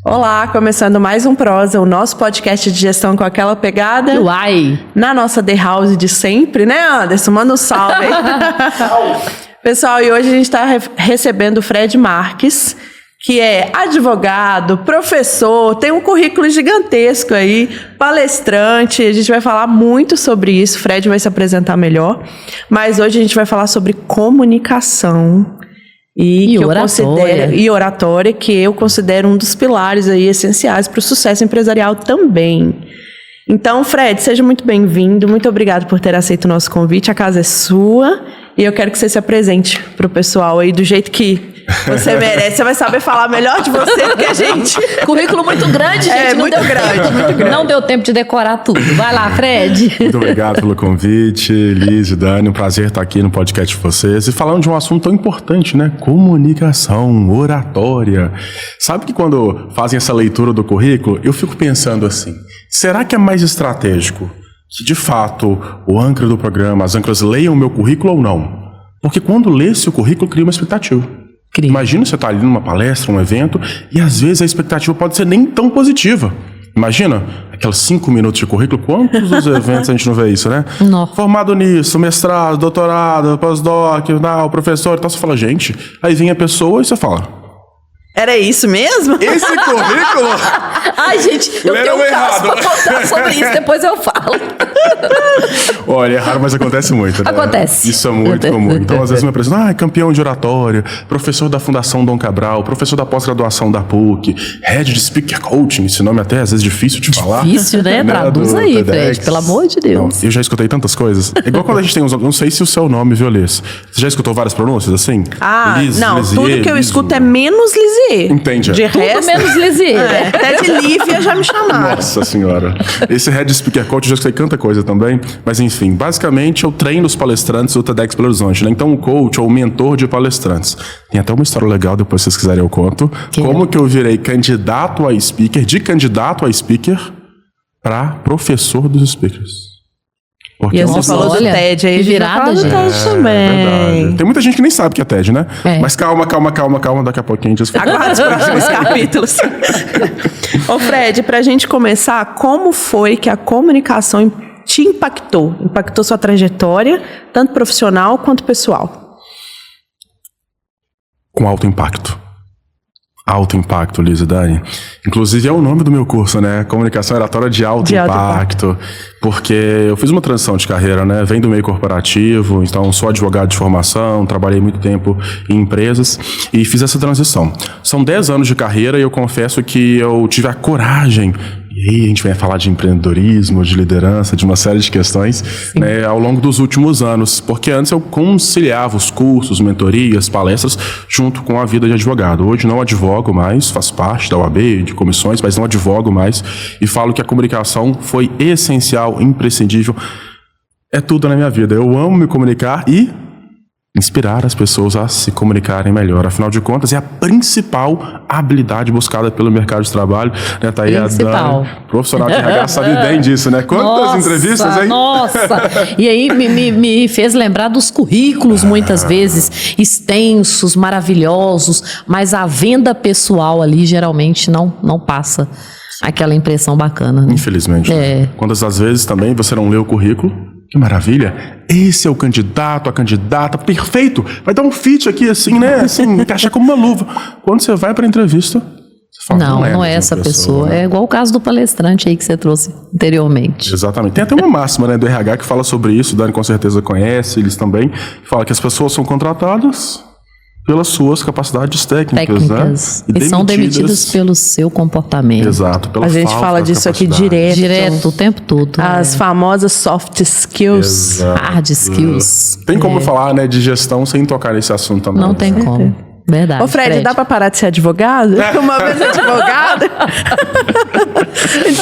Olá, começando mais um Prosa, o nosso podcast de gestão com aquela pegada. Uai! Na nossa The House de sempre, né, Anderson? Manda um salve aí. Pessoal, e hoje a gente está recebendo o Fred Marques, que é advogado, professor, tem um currículo gigantesco aí, palestrante. A gente vai falar muito sobre isso, o Fred vai se apresentar melhor. Mas hoje a gente vai falar sobre comunicação. E oratória, que eu considero um dos pilares aí essenciais para o sucesso empresarial também. Então, Fred, seja muito bem-vindo, muito obrigado por ter aceito o nosso convite, a casa é sua e eu quero que você se apresente para o pessoal aí do jeito que você merece. Você vai saber falar melhor de você do que a gente. Currículo muito grande, gente. É, muito grande. Não deu tempo de decorar tudo. Vai lá, Fred. Muito obrigado pelo convite, Liz e Dani. Um prazer estar aqui no podcast de vocês. E falando de um assunto tão importante, né? Comunicação, oratória. Sabe que quando fazem essa leitura do currículo, eu fico pensando assim, será que é mais estratégico que, de fato, o âncora do programa, as âncoras leiam o meu currículo ou não? Porque quando lê-se o currículo, cria uma expectativa. Imagina você estar ali numa palestra, um evento, e às vezes a expectativa pode ser nem tão positiva. Imagina, aqueles 5 minutos de currículo, quantos dos eventos a gente não vê isso, né? Não. Formado nisso, mestrado, doutorado, pós-doc, professor, então você fala, gente, aí vem a pessoa e você fala... Era isso mesmo? Esse currículo... Ai, gente, eu tenho um caso pra contar sobre isso, depois eu falo. Olha, é raro, mas acontece muito, né? Acontece. Isso é muito comum. Então, às vezes me apresentam, campeão de oratória, professor da Fundação Dom Cabral, professor da pós-graduação da PUC, head de speaker coaching, esse nome até às vezes difícil de falar. Difícil, né? Traduz aí, Fred, pelo amor de Deus. Não, eu já escutei tantas coisas. É igual quando a gente tem uns... Não sei se o seu nome, viu, Liz? Você já escutou várias pronúncias assim? Liz, não, Lisier, tudo que eu escuto é menos Lisier. Entendi. De tudo resto, menos Lisier. Até de Lívia já me chamaram. Nossa senhora. Esse head speaker coach eu já escutei tanta coisa também. Mas enfim, basicamente eu treino os palestrantes do TEDx Belo Horizonte, né? Então o coach ou o mentor de palestrantes. Tem até uma história legal, depois se vocês quiserem eu conto. Como que eu virei candidato a speaker, de candidato a speaker para professor dos speakers. Porque você falou do TED aí, virada, gente. TED também. Tem muita gente que nem sabe que é TED, né? Mas calma, daqui a pouquinho a gente explica. Aguarde os próximos capítulos. Ô Fred, pra gente começar, como foi que a comunicação te impactou? Impactou sua trajetória, tanto profissional quanto pessoal? Com alto impacto. Alto impacto, Liz e Dani. Inclusive é o nome do meu curso, né? Comunicação oratória de alto impacto. Porque eu fiz uma transição de carreira, né? Venho do meio corporativo, então sou advogado de formação, trabalhei muito tempo em empresas e fiz essa transição. São 10 anos de carreira e eu confesso que eu tive a coragem. E aí a gente vai falar de empreendedorismo, de liderança, de uma série de questões, né, ao longo dos últimos anos. Porque antes eu conciliava os cursos, mentorias, palestras, junto com a vida de advogado. Hoje não advogo mais, faço parte da OAB, de comissões, mas não advogo mais. E falo que a comunicação foi essencial, imprescindível. É tudo na minha vida. Eu amo me comunicar e... inspirar as pessoas a se comunicarem melhor. Afinal de contas, é a principal habilidade buscada pelo mercado de trabalho. Né? Tá aí a Dani, profissional de RH, sabe bem disso, né? Quantas entrevistas, hein? Nossa! E aí me fez lembrar dos currículos, muitas vezes, extensos, maravilhosos, mas a venda pessoal ali, geralmente, não passa aquela impressão bacana. Né? Infelizmente. Né? Quantas das vezes também você não lê o currículo? Que maravilha! Esse é o candidato, a candidata, perfeito! Vai dar um fit aqui, assim, né? Assim, encaixa como uma luva. Quando você vai para a entrevista, você fala, não é essa pessoa. Né? É igual o caso do palestrante aí que você trouxe anteriormente. Exatamente. Tem até uma máxima, né, do RH que fala sobre isso, o Dani com certeza conhece, eles também, que fala que as pessoas são contratadas pelas suas capacidades técnicas. Né? E são demitidas pelo seu comportamento. Exato. A gente fala disso aqui direto, o tempo todo. As famosas soft skills. Exato. Hard skills. Tem como falar, né, de gestão sem tocar nesse assunto também. Não tem como. Verdade. Ô Fred, dá pra parar de ser advogado? Uma vez advogada.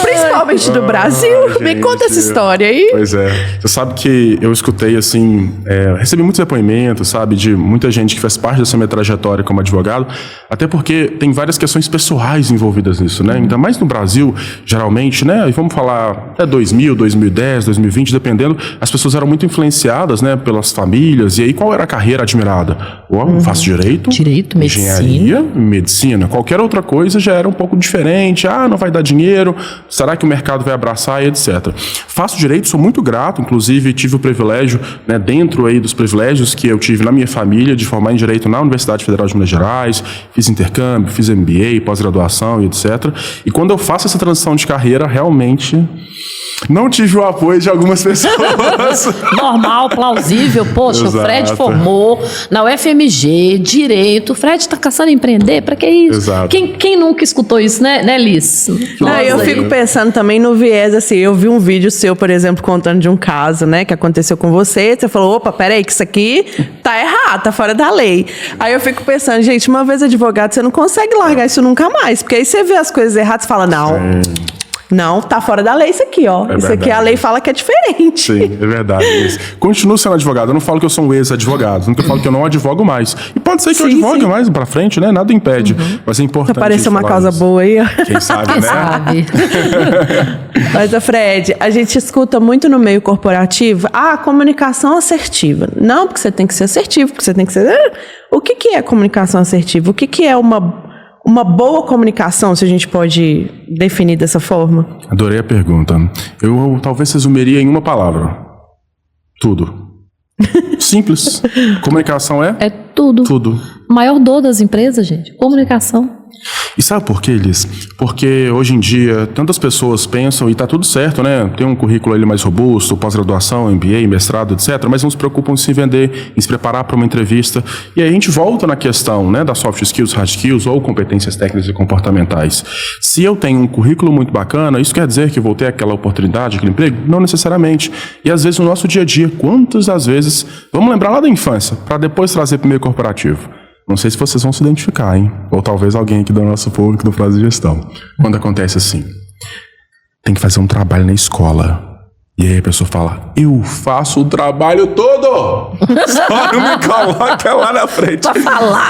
Principalmente do Brasil. Me conta essa história aí. Pois é. Você sabe que eu escutei, assim, recebi muitos depoimentos, sabe, de muita gente que faz parte dessa minha trajetória como advogado, até porque tem várias questões pessoais envolvidas nisso, né? Ainda mais no Brasil, geralmente, né? E vamos falar até 2000, 2010, 2020, dependendo, as pessoas eram muito influenciadas, né, pelas famílias. E aí, qual era a carreira admirada? Ou faço direito. direito, medicina. Engenharia, medicina. Qualquer outra coisa já era um pouco diferente. Não vai dar dinheiro. Será que o mercado vai abraçar e etc. Faço direito, sou muito grato. Inclusive, tive o privilégio, né, dentro aí dos privilégios que eu tive na minha família, de formar em direito na Universidade Federal de Minas Gerais. Fiz intercâmbio, fiz MBA, pós-graduação e etc. E quando eu faço essa transição de carreira, realmente não tive o apoio de algumas pessoas. Normal, plausível. Poxa, Exato. O Fred formou na UFMG, direito. O Fred tá caçando empreender? Pra que isso? Exato. Quem nunca escutou isso, né Liz? Eu fico pensando também no viés, assim, eu vi um vídeo seu, por exemplo, contando de um caso, né, que aconteceu com você falou, opa, peraí, que isso aqui tá errado, tá fora da lei. Aí eu fico pensando, gente, uma vez advogado, você não consegue largar isso nunca mais, porque aí você vê as coisas erradas e fala, não, tá fora da lei isso aqui, ó. Isso aqui a lei fala que é diferente. Sim, é verdade. Continuo sendo advogado. Eu não falo que eu sou um ex-advogado. Nunca falo que eu não advogo mais. E pode ser que eu advogue mais pra frente, né? Nada impede. Mas é importante. Apareceu uma causa boa aí, ó. Quem sabe, Quem né? sabe? Mas, Fred, a gente escuta muito no meio corporativo a comunicação assertiva. Não, porque você tem que ser assertivo, porque você tem que ser... O que é comunicação assertiva? O que é uma boa comunicação, se a gente pode definir dessa forma? Adorei a pergunta. Eu talvez resumiria em uma palavra. Tudo. Simples. Comunicação é? É tudo. Tudo. Maior dor das empresas, gente. Comunicação. E sabe por quê, Liz? Porque hoje em dia tantas pessoas pensam, e tá tudo certo, né? Tem um currículo ali mais robusto, pós-graduação, MBA, mestrado, etc. Mas não se preocupam em se vender, em se preparar para uma entrevista. E aí a gente volta na questão, né, das soft skills, hard skills ou competências técnicas e comportamentais. Se eu tenho um currículo muito bacana, isso quer dizer que eu vou ter aquela oportunidade, aquele emprego? Não necessariamente. E às vezes no nosso dia a dia, quantas das vezes, vamos lembrar lá da infância, para depois trazer para o meio corporativo. Não sei se vocês vão se identificar, hein? Ou talvez alguém aqui do nosso público do Frase de Gestão. Quando acontece assim, tem que fazer um trabalho na escola. E aí a pessoa fala, eu faço o trabalho todo! Só não me coloca lá na frente.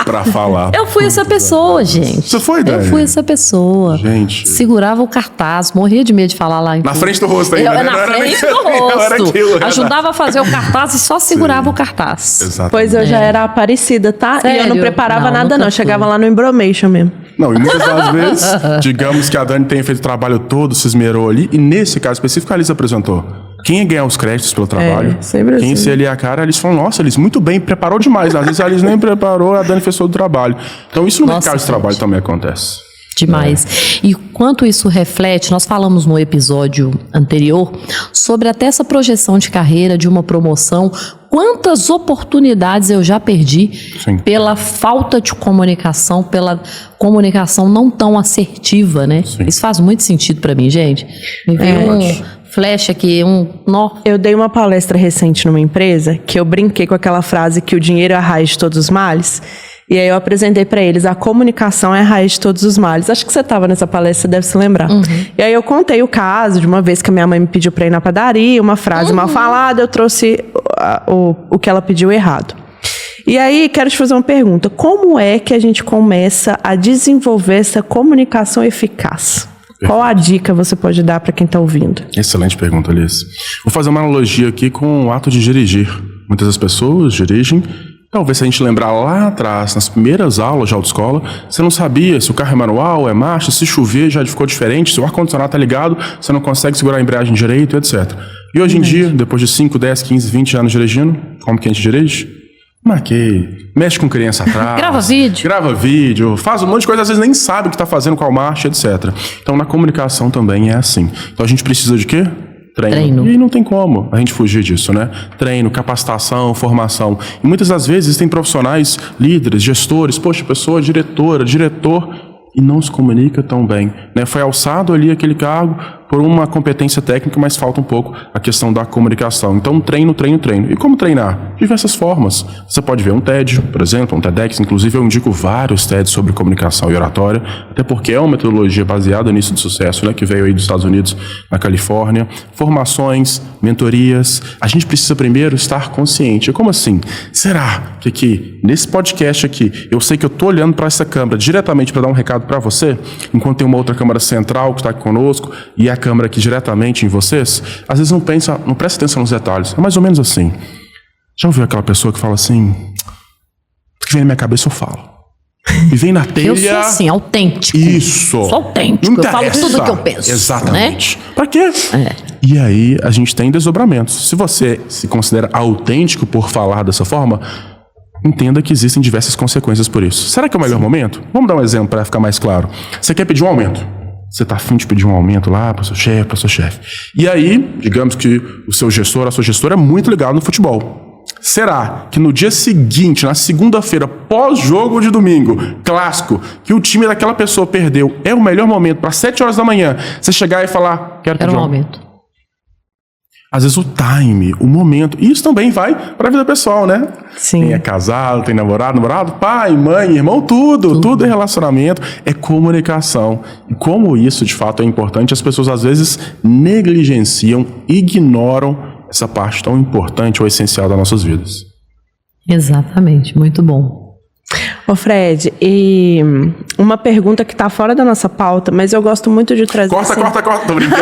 Pra falar. Eu fui essa pessoa, gente. Você foi, Dani? Eu fui essa pessoa. Gente. Segurava o cartaz, morria de medo de falar lá. Na frente do rosto ainda, né? Na frente do rosto. Ajudava a fazer o cartaz e só segurava o cartaz. Exatamente. Pois eu já era Aparecida, tá? Sério? E eu não preparava Não, nada, nunca não. Eu chegava lá no Embromation mesmo. Não, e muitas das vezes, digamos que a Dani tenha feito o trabalho todo, se esmerou ali, e nesse caso específico a Liz apresentou. Quem ia ganhar os créditos pelo trabalho? Sempre Quem assim. ser ali a cara, eles falam, nossa, Liz, muito bem, preparou demais. Às vezes a Liz nem preparou, a Dani fez todo o trabalho. Então isso no mercado de trabalho também acontece. Demais. E quanto isso reflete, nós falamos no episódio anterior sobre até essa projeção de carreira, de uma promoção, quantas oportunidades eu já perdi pela falta de comunicação, pela comunicação não tão assertiva, né? Sim. Isso faz muito sentido pra mim, gente. Me veio um flash aqui, Eu dei uma palestra recente numa empresa que eu brinquei com aquela frase que o dinheiro é a raiz de todos os males. E aí eu apresentei pra eles, a comunicação é a raiz de todos os males. Acho que você estava nessa palestra, você deve se lembrar. E aí eu contei o caso de uma vez que a minha mãe me pediu pra ir na padaria, uma frase mal falada, eu trouxe o que ela pediu errado. E aí, quero te fazer uma pergunta. Como é que a gente começa a desenvolver essa comunicação eficaz? Qual a dica você pode dar para quem está ouvindo? Excelente pergunta, Liz. Vou fazer uma analogia aqui com o ato de dirigir. Muitas das pessoas dirigem. Talvez se a gente lembrar lá atrás, nas primeiras aulas de autoescola, você não sabia se o carro é manual, é marcha, se chover já ficou diferente, se o ar-condicionado está ligado, você não consegue segurar a embreagem direito, etc. E hoje em dia, depois de 5, 10, 15, 20 anos dirigindo, como que a gente dirige? Marquei, mexe com criança atrás. Grava vídeo, faz um monte de coisa, às vezes nem sabe o que está fazendo, qual marcha, etc. Então na comunicação também é assim. Então a gente precisa de quê? Treino. E não tem como a gente fugir disso, né? Treino, capacitação, formação. E muitas das vezes tem profissionais, líderes, gestores, poxa, pessoa diretora, diretor, e não se comunica tão bem, né? Foi alçado ali aquele cargo por uma competência técnica, mas falta um pouco a questão da comunicação. Então, treino. E como treinar? Diversas formas. Você pode ver um TED, por exemplo, um TEDx. Inclusive, eu indico vários TEDs sobre comunicação e oratória, até porque é uma metodologia baseada nisso de sucesso, né? Que veio aí dos Estados Unidos, na Califórnia. Formações, mentorias. A gente precisa primeiro estar consciente. Como assim? Será que aqui, nesse podcast aqui, eu sei que eu estou olhando para essa câmera diretamente para dar um recado para você, enquanto tem uma outra câmera central que está aqui conosco, e a câmera aqui diretamente em vocês, às vezes não presta atenção nos detalhes. É mais ou menos assim. Já ouviu aquela pessoa que fala assim, o que vem na minha cabeça eu falo. E vem na telha... Eu sou assim, autêntico. Isso. Sou autêntico, eu falo tudo o que eu penso. Exatamente. Né? Pra quê? E aí a gente tem desdobramentos. Se você se considera autêntico por falar dessa forma, entenda que existem diversas consequências por isso. Será que é o melhor momento? Vamos dar um exemplo para ficar mais claro. Você quer pedir um aumento. Você tá afim de pedir um aumento lá para seu chefe, para sua chefe. E aí, digamos que o seu gestor, a sua gestora é muito ligado no futebol. Será que no dia seguinte, na segunda-feira, pós-jogo de domingo, clássico, que o time daquela pessoa perdeu, é o melhor momento para 7 horas da manhã, você chegar e falar, quero pedir um aumento? Às vezes o time, o momento, isso também vai para a vida pessoal, né? Sim. Quem é casado, tem namorado, pai, mãe, irmão, tudo é relacionamento, é comunicação. E como isso de fato é importante, as pessoas às vezes negligenciam, ignoram essa parte tão importante ou essencial das nossas vidas. Exatamente, muito bom. Ô Fred, e uma pergunta que tá fora da nossa pauta, mas eu gosto muito de trazer... Corta, tô brincando.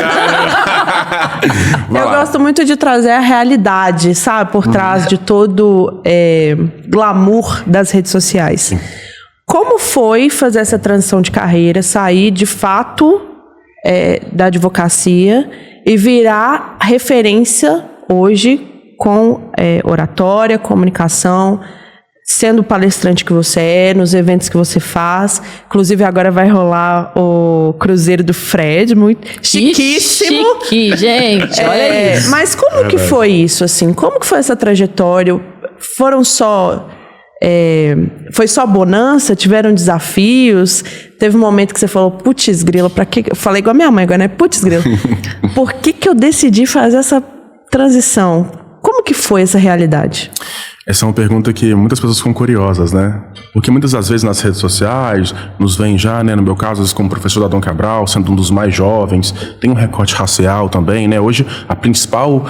Eu gosto muito de trazer a realidade, sabe? Por trás de todo glamour das redes sociais. Sim. Como foi fazer essa transição de carreira, sair de fato da advocacia e virar referência hoje com oratória, comunicação, sendo o palestrante que você é, nos eventos que você faz. Inclusive, agora vai rolar o Cruzeiro do Fred, muito chiquíssimo. Chique, gente, olha isso. Mas como que foi isso, assim? Como que foi essa trajetória? Foram só... foi só bonança? Tiveram desafios? Teve um momento que você falou, putz grila, pra que... Eu falei igual a minha mãe agora, né? Putz grila. Por que eu decidi fazer essa transição? Como que foi essa realidade? Essa é uma pergunta que muitas pessoas ficam curiosas, né? Porque muitas das vezes nas redes sociais, nos vem já, né? No meu caso, às vezes como professor da Dom Cabral, sendo um dos mais jovens, tem um recorte racial também, né? Hoje, a principal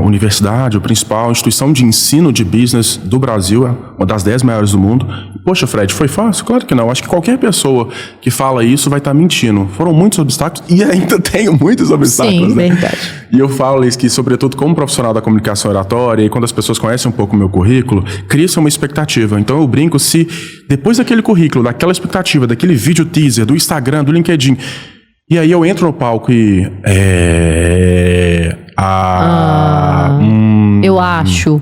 universidade, a principal instituição de ensino de business do Brasil, é uma das 10 maiores do mundo. Poxa, Fred, foi fácil? Claro que não. Acho que qualquer pessoa que fala isso vai estar mentindo. Foram muitos obstáculos e ainda tenho muitos obstáculos, Sim, né? Verdade. E eu falo isso que, sobretudo, como profissional da comunicação oratória, e quando as pessoas conhecem um pouco o meu currículo, cria-se uma expectativa. Então eu brinco se depois daquele currículo, daquela expectativa, daquele vídeo teaser, do Instagram, do LinkedIn, e aí eu entro no palco e... eu acho...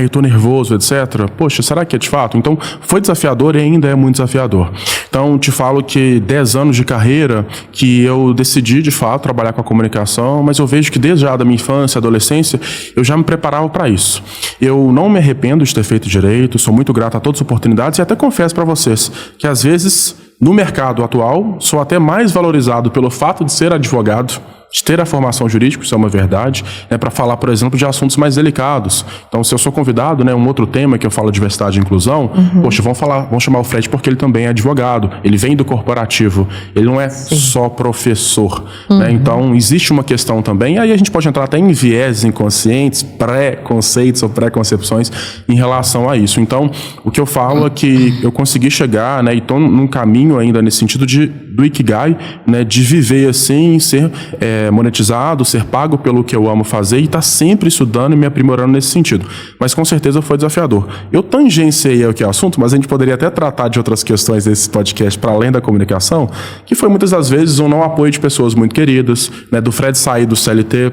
eu tô nervoso, etc. Poxa, será que é de fato? Então, foi desafiador e ainda é muito desafiador. Então, te falo que 10 anos de carreira que eu decidi, de fato, trabalhar com a comunicação, mas eu vejo que desde já da minha infância, adolescência, eu já me preparava para isso. Eu não me arrependo de ter feito direito, sou muito grato a todas as oportunidades e até confesso para vocês que, às vezes, no mercado atual, sou até mais valorizado pelo fato de ser advogado, de ter a formação jurídica, isso é uma verdade, né, para falar, por exemplo, de assuntos mais delicados. Então, se eu sou convidado, né, um outro tema que eu falo, diversidade e inclusão, poxa, vamos chamar o Fred porque ele também é advogado, ele vem do corporativo, ele não é só professor, né? Então, existe uma questão também, aí a gente pode entrar até em vieses inconscientes, pré-conceitos ou pré-concepções em relação a isso. Então, o que eu falo é que eu consegui chegar, né, e estou num caminho ainda nesse sentido do Ikigai, né, de viver assim, ser monetizado, ser pago pelo que eu amo fazer e estar sempre estudando e me aprimorando nesse sentido. Mas com certeza foi desafiador. Eu tangenciei aqui o assunto, mas a gente poderia até tratar de outras questões desse podcast para além da comunicação, que foi muitas das vezes um não apoio de pessoas muito queridas, né, do Fred sair do CLT,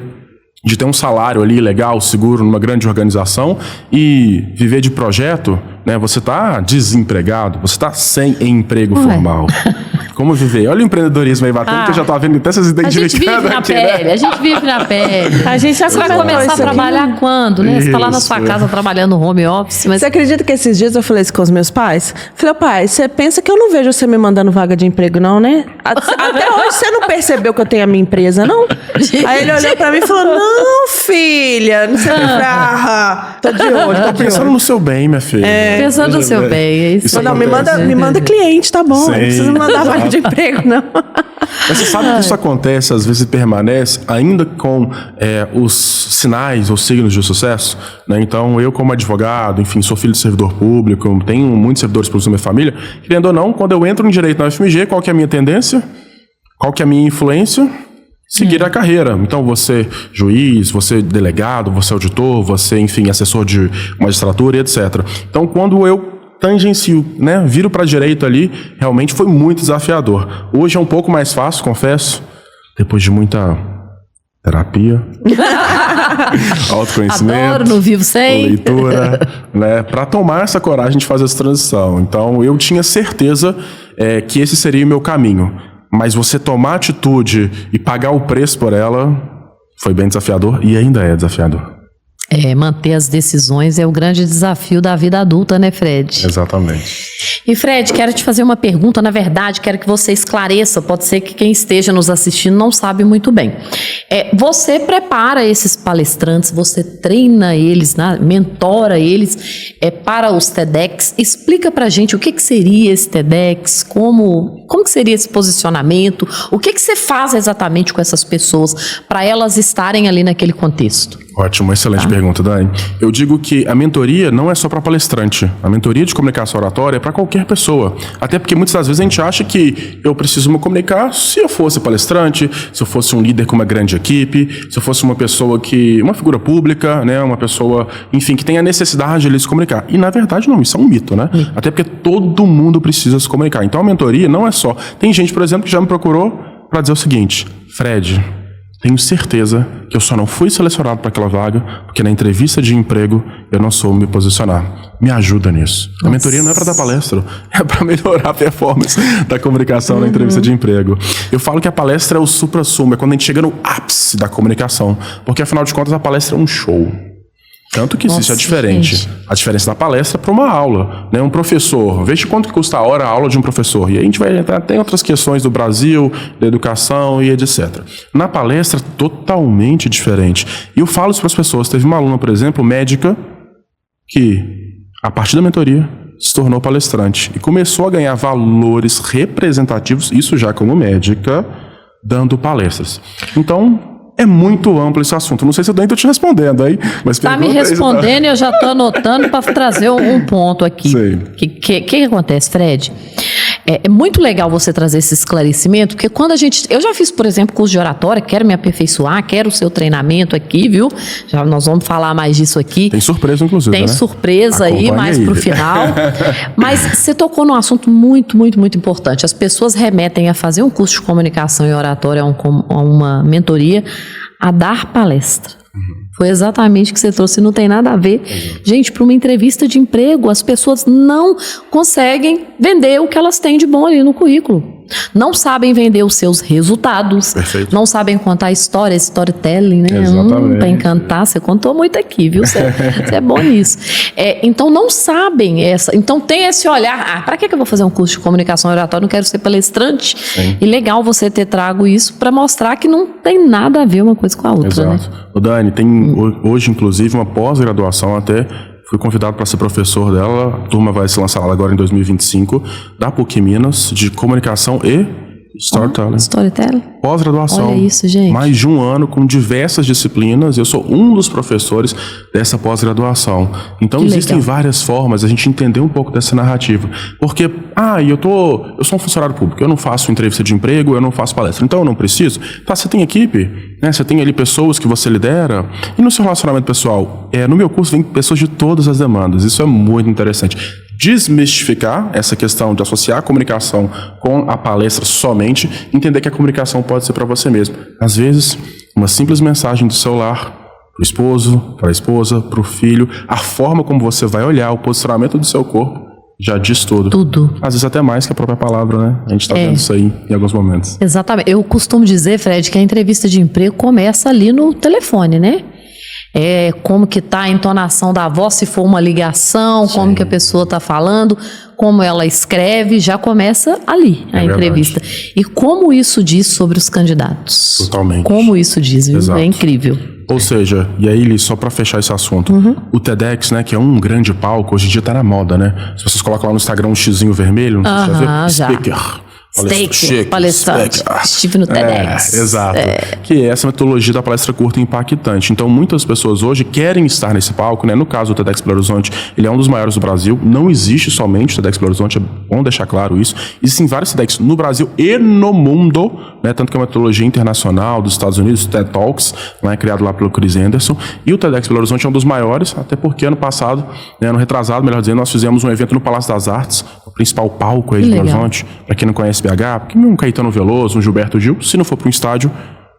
de ter um salário ali legal, seguro, numa grande organização e viver de projeto, né? Você está desempregado, você está sem emprego formal. Como viver? Olha o empreendedorismo aí batendo, que eu já estou vendo até essas identificando aqui, né? A gente vive na pele. A gente já Você vai começar a trabalhar quando, né? Você está lá na sua casa trabalhando home office. Mas... Você acredita que esses dias eu falei isso com os meus pais? Falei, pai, você pensa que eu não vejo você me mandando vaga de emprego, não, né? Até hoje você não percebeu que eu tenho a minha empresa, não? Aí ele olhou pra mim e falou, não, filha, não sei o que. Tô de olho, Tô pensando no seu bem, minha filha. Pensando no seu bem, é isso. Não, me manda cliente, tá bom. Não precisa me mandar vaga de emprego, não. Mas você sabe que isso acontece, às vezes permanece, ainda com os sinais ou signos de sucesso, né? Então, eu como advogado, enfim, sou filho de servidor público, tenho muitos servidores públicos na minha família, querendo ou não, quando eu entro em direito na UFMG, qual que é a minha tendência? Qual que é a minha influência? Seguir a carreira. Então, você juiz, você delegado, você auditor, você, enfim, assessor de magistratura e etc. Então, quando eu tangencio, né? Viro para a direita ali, realmente foi muito desafiador. Hoje é um pouco mais fácil, confesso, depois de muita terapia, autoconhecimento, Adoro no Vivo Sem, leitura, né? Para tomar essa coragem de fazer essa transição. Então, eu tinha certeza que esse seria o meu caminho. Mas você tomar atitude e pagar o preço por ela foi bem desafiador e ainda é desafiador. Manter as decisões é o grande desafio da vida adulta, né, Fred? Exatamente. E Fred, quero te fazer uma pergunta, na verdade, quero que você esclareça, pode ser que quem esteja nos assistindo não sabe muito bem. Você prepara esses palestrantes, você treina eles, né, mentora eles para os TEDx. Explica pra gente o que seria esse TEDx, como que seria esse posicionamento, o que você faz exatamente com essas pessoas para elas estarem ali naquele contexto? Ótimo, excelente pergunta, Dani. Eu digo que a mentoria não é só para palestrante. A mentoria de comunicação oratória é para qualquer pessoa. Até porque muitas das vezes a gente acha que eu preciso me comunicar se eu fosse palestrante, se eu fosse um líder com uma grande equipe, se eu fosse uma pessoa uma figura pública, né, uma pessoa, enfim, que tem a necessidade de se comunicar. E na verdade não, isso é um mito, né? Até porque todo mundo precisa se comunicar. Então a mentoria não é só. Tem gente, por exemplo, que já me procurou para dizer o seguinte: Fred, tenho certeza que eu só não fui selecionado para aquela vaga porque na entrevista de emprego eu não soube me posicionar. Me ajuda nisso. Nossa. A mentoria não é para dar palestra, é para melhorar a performance da comunicação na entrevista de emprego. Eu falo que a palestra é o supra-sumo, é quando a gente chega no ápice da comunicação, porque afinal de contas a palestra é um show. Tanto que existe a diferença. Gente. A diferença da palestra para uma aula, né? Um professor, veja quanto que custa a aula de um professor. E aí a gente vai entrar até em outras questões do Brasil, da educação e etc. Na palestra, totalmente diferente. E eu falo isso para as pessoas. Teve uma aluna, por exemplo, médica, que a partir da mentoria se tornou palestrante e começou a ganhar valores representativos, isso já como médica, dando palestras. Então, é muito amplo esse assunto. Não sei se eu estou te respondendo aí, mas tá me respondendo e eu já estou anotando para trazer um ponto aqui. O que acontece, Fred? É muito legal você trazer esse esclarecimento, porque quando eu já fiz, por exemplo, curso de oratória, quero me aperfeiçoar, quero o seu treinamento aqui, viu? Já nós vamos falar mais disso aqui. Tem surpresa, inclusive, Tem, né? Surpresa aí, mais pro final. Mas você tocou num assunto muito, muito, muito importante. As pessoas remetem a fazer um curso de comunicação e oratória, a uma mentoria, a dar palestra. Foi exatamente o que você trouxe, não tem nada a ver. Gente, para uma entrevista de emprego, as pessoas não conseguem vender o que elas têm de bom ali no currículo. Não sabem vender os seus resultados. Perfeito. Não sabem contar história, storytelling, né? Exatamente. Para encantar, você contou muito aqui, viu? Você é bom nisso. Então não sabem então tem esse olhar, para que eu vou fazer um curso de comunicação oratória? Não quero ser palestrante. Sim. E legal você ter trago isso para mostrar que não tem nada a ver uma coisa com a outra. Exato. Né? O Dani, tem hoje inclusive uma pós-graduação até. Fui convidado para ser professor dela, a turma vai se lançar agora em 2025, da PUC Minas, de comunicação e storytelling. Storytelling? Pós-graduação. Olha isso, gente. Mais de um ano com diversas disciplinas. Eu sou um dos professores dessa pós-graduação. Então existem várias formas a gente entender um pouco dessa narrativa. Porque, eu sou um funcionário público, eu não faço entrevista de emprego, eu não faço palestra, então eu não preciso. Tá, você tem equipe, né? Você tem ali pessoas que você lidera. E no seu relacionamento pessoal, no meu curso vem pessoas de todas as demandas. Isso é muito interessante. Desmistificar essa questão de associar a comunicação com a palestra somente, entender que a comunicação pode ser para você mesmo. Às vezes, uma simples mensagem do celular para o esposo, para a esposa, para o filho, a forma como você vai olhar, o posicionamento do seu corpo, já diz tudo. Tudo. Às vezes até mais que a própria palavra, né? A gente está vendo isso aí em alguns momentos. Exatamente. Eu costumo dizer, Fred, que a entrevista de emprego começa ali no telefone, né? Como que tá a entonação da voz, se for uma ligação, como que a pessoa está falando, como ela escreve, já começa ali a entrevista. E como isso diz sobre os candidatos. Totalmente. Como isso diz, viu? Exato. É incrível. Ou seja, e aí, só para fechar esse assunto, o TEDx, né, que é um grande palco, hoje em dia tá na moda, né? Se vocês colocam lá no Instagram um xizinho vermelho, não sei se já viu, speaker. Steak, palestrante. Estive no TEDx. Exato. Que é essa metodologia da palestra curta e impactante. Então, muitas pessoas hoje querem estar nesse palco, né? No caso do TEDx Belo Horizonte, ele é um dos maiores do Brasil. Não existe somente o TEDx Belo Horizonte, é bom deixar claro isso. Existem vários TEDx no Brasil e no mundo, né? Tanto que é uma metodologia internacional dos Estados Unidos, o TED Talks, né? Criado lá pelo Chris Anderson. E o TEDx Belo Horizonte é um dos maiores, até porque ano passado, né? Ano retrasado, melhor dizendo, nós fizemos um evento no Palácio das Artes, o principal palco aí de Belo Horizonte. Para quem não conhece BH, porque um Caetano Veloso, um Gilberto Gil, se não for para um estádio,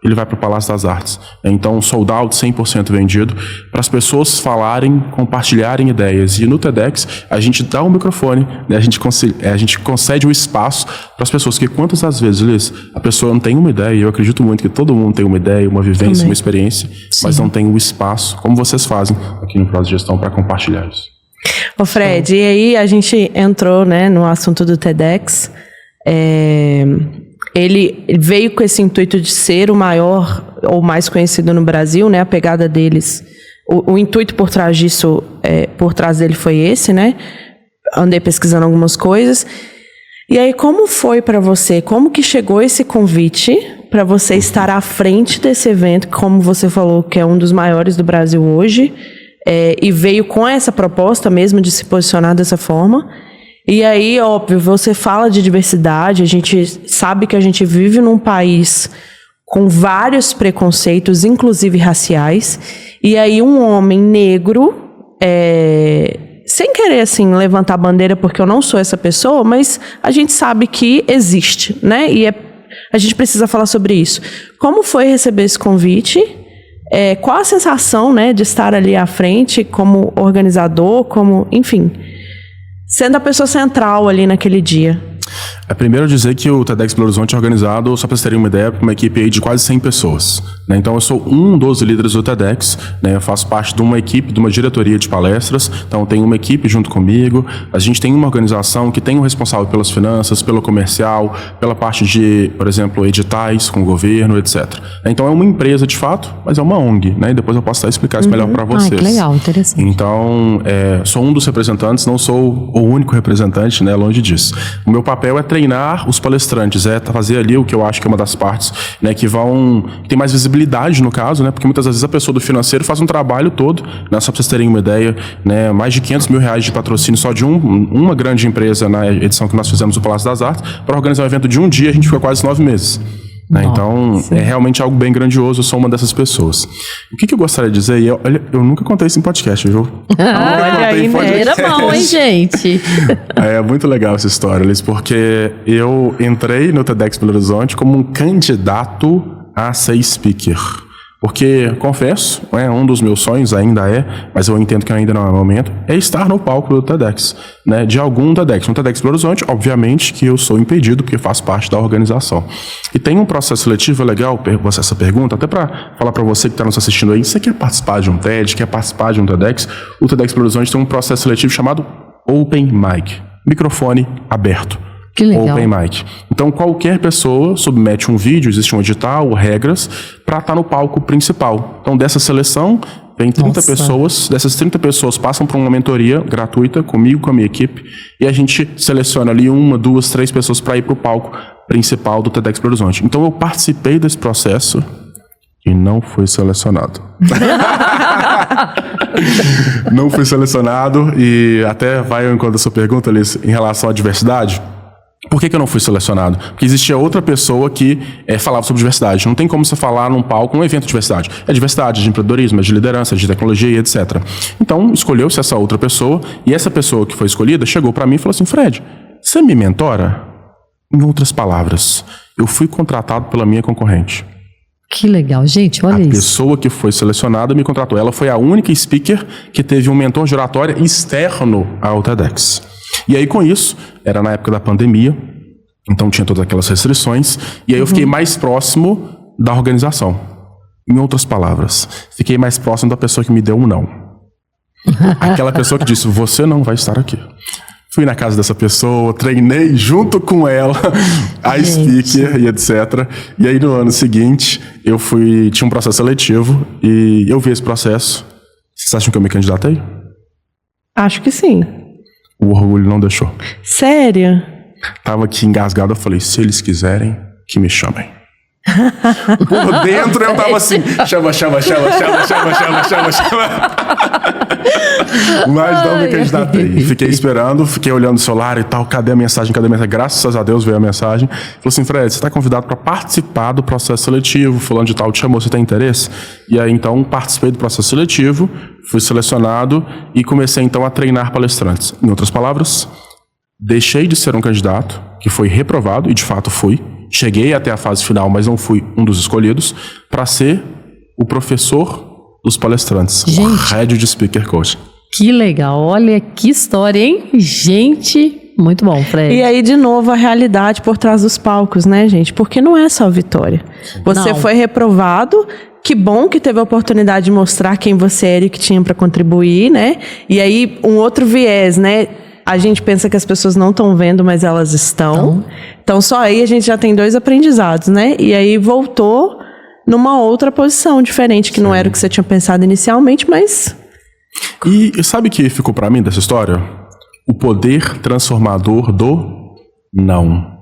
ele vai para o Palácio das Artes. Então, sold out, 100% vendido, para as pessoas falarem, compartilharem ideias. E no TEDx, a gente dá o microfone, né? a gente concede o espaço para as pessoas, porque quantas das vezes, Liz, a pessoa não tem uma ideia, e eu acredito muito que todo mundo tem uma ideia, uma vivência, uma experiência, mas não tem o espaço, como vocês fazem aqui no Prosa de Gestão, para compartilhar isso. Ô Fred, e aí a gente entrou, né, no assunto do TEDx. Ele veio com esse intuito de ser o maior ou mais conhecido no Brasil, né? A pegada deles, o intuito por trás disso, por trás dele foi esse, né? Andei pesquisando algumas coisas. E aí, como foi para você? Como que chegou esse convite para você estar à frente desse evento, como você falou, que é um dos maiores do Brasil hoje, e veio com essa proposta mesmo de se posicionar dessa forma? E aí, óbvio, você fala de diversidade, a gente sabe que a gente vive num país com vários preconceitos, inclusive raciais, e aí um homem negro, sem querer, assim, levantar a bandeira, porque eu não sou essa pessoa, mas a gente sabe que existe, né? E a gente precisa falar sobre isso. Como foi receber esse convite? Qual a sensação, né, de estar ali à frente como organizador, enfim, sendo a pessoa central ali naquele dia? Primeiro dizer que o TEDx Belo Horizonte é organizado, só para vocês terem uma ideia, por uma equipe aí de quase 100 pessoas. Né? Então eu sou um dos líderes do TEDx, né? Eu faço parte de uma equipe, de uma diretoria de palestras, então tem uma equipe junto comigo, a gente tem uma organização que tem um responsável pelas finanças, pelo comercial, pela parte de, por exemplo, editais com o governo, etc. Então é uma empresa de fato, mas é uma ONG, né? E depois eu posso até explicar isso melhor para vocês. Que legal, interessante. Então, sou um dos representantes, não sou o único representante, né? Longe disso. O meu papel é treinar os palestrantes, fazer ali o que eu acho que é uma das partes, né, que tem mais visibilidade no caso, né, porque muitas vezes a pessoa do financeiro faz um trabalho todo, né, só para vocês terem uma ideia, né, mais de R$500 mil de patrocínio só de uma grande empresa na edição que nós fizemos do Palácio das Artes, para organizar um evento de um dia, a gente ficou quase 9 meses. Né? Então, é realmente algo bem grandioso, eu sou uma dessas pessoas. O que eu gostaria de dizer, eu nunca contei isso em podcast, viu? Olha aí, primeira mão, hein, gente? É muito legal essa história, Liz, porque eu entrei no TEDx Belo Horizonte como um candidato a ser speaker. Porque, confesso, um dos meus sonhos ainda mas eu entendo que ainda não é o momento, é estar no palco do TEDx, né, de algum TEDx. No TEDx Belo Horizonte, obviamente que eu sou impedido, porque faço parte da organização. E tem um processo seletivo, é legal essa pergunta, até para falar para você que está nos assistindo aí, você quer participar de um TED, quer participar de um TEDx? O TEDx Belo Horizonte tem um processo seletivo chamado Open Mic, microfone aberto. Que legal. Open Mic. Então, qualquer pessoa submete um vídeo, existe um edital, regras, para estar no palco principal. Então, dessa seleção, vem 30 pessoas. Dessas 30 pessoas passam por uma mentoria gratuita comigo, com a minha equipe, e a gente seleciona ali 1, 2, 3 pessoas para ir para o palco principal do TEDx Belo Horizonte. Então, eu participei desse processo e não fui selecionado. Não fui selecionado, e até vai ao encontro da sua pergunta, Liz, em relação à diversidade. Por que eu não fui selecionado? Porque existia outra pessoa que falava sobre diversidade. Não tem como você falar num palco, num evento de diversidade. É diversidade, de empreendedorismo, é de liderança, de tecnologia, etc. Então, escolheu-se essa outra pessoa, e essa pessoa que foi escolhida chegou para mim e falou assim: Fred, você me mentora? Em outras palavras, eu fui contratado pela minha concorrente. Que legal, gente, olha isso. A pessoa que foi selecionada me contratou. Ela foi a única speaker que teve um mentor de oratória externo ao TEDx. E aí, com isso, era na época da pandemia, então tinha todas aquelas restrições, e aí eu fiquei mais próximo da organização. Em outras palavras, fiquei mais próximo da pessoa que me deu um não. Aquela pessoa que disse: você não vai estar aqui. Fui na casa dessa pessoa, treinei junto com ela a speaker e etc. E aí, no ano seguinte, tinha um processo seletivo, e eu vi esse processo. Vocês acham que eu me candidatei? Acho que sim. O orgulho não deixou. Sério? Tava aqui engasgado, eu falei, se eles quiserem, que me chamem. Por dentro eu tava assim, chama. Mas não me candidatei. Fiquei esperando, fiquei olhando o celular e tal, cadê a mensagem? Graças a Deus veio a mensagem. Falou assim, Fred, você tá convidado para participar do processo seletivo, fulano de tal te chamou, você tem interesse? E aí então participei do processo seletivo, fui selecionado e comecei então a treinar palestrantes. Em outras palavras, deixei de ser um candidato que foi reprovado, e de fato fui. Cheguei até a fase final, mas não fui um dos escolhidos, para ser o professor dos palestrantes. Gente. O Head de Speaker Coach. Que legal, olha que história, hein? Gente, muito bom, Fred. E aí, de novo, a realidade por trás dos palcos, né, gente? Porque não é só vitória. Você foi reprovado, que bom que teve a oportunidade de mostrar quem você era e que tinha para contribuir, né? E aí, um outro viés, né? A gente pensa que as pessoas não estão vendo, mas elas estão. Então, só aí a gente já tem 2 aprendizados, né? E aí voltou numa outra posição diferente, que não era o que você tinha pensado inicialmente, mas... E sabe o que ficou pra mim dessa história? O poder transformador do não.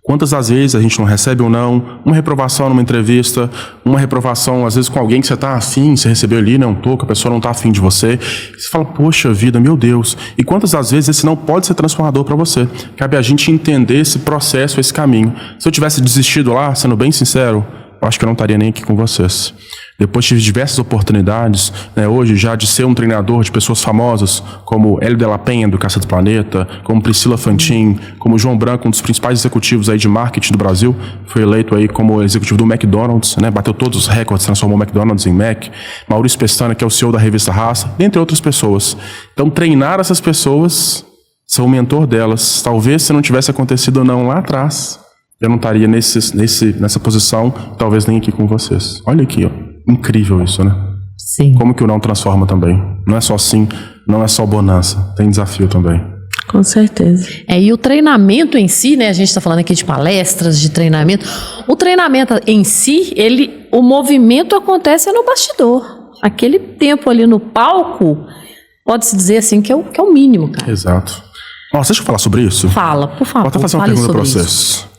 Quantas das vezes a gente não recebe um não, uma reprovação numa entrevista, uma reprovação às vezes com alguém que você tá afim, você recebeu ali, não tô, que a pessoa não tá afim de você. Você fala, poxa vida, meu Deus. E quantas das vezes esse não pode ser transformador para você? Cabe a gente entender esse processo, esse caminho. Se eu tivesse desistido lá, sendo bem sincero, eu acho que eu não estaria nem aqui com vocês. Depois tive diversas oportunidades, né, hoje já de ser um treinador de pessoas famosas, como Hélio de la Penha, do Caça do Planeta, como Priscila Fantin, como João Branco, um dos principais executivos aí de marketing do Brasil, foi eleito aí como executivo do McDonald's, né, bateu todos os recordes, transformou o McDonald's em Mac. Maurício Pestana, que é o CEO da revista Raça, dentre outras pessoas. Então, treinar essas pessoas, ser o mentor delas. Talvez se não tivesse acontecido ou não lá atrás, eu não estaria nessa posição, talvez nem aqui com vocês. Olha aqui, ó. Incrível isso, né? Sim. Como que o não transforma também. Não é só sim, não é só bonança. Tem desafio também. Com certeza. E o treinamento em si, né? A gente está falando aqui de palestras, de treinamento. O treinamento em si, o movimento acontece no bastidor. Aquele tempo ali no palco, pode-se dizer assim, que é o mínimo, cara. Exato. Nossa, deixa eu falar sobre isso? Fala, por favor. Vou até fazer uma fale pergunta para sobre vocês. isso.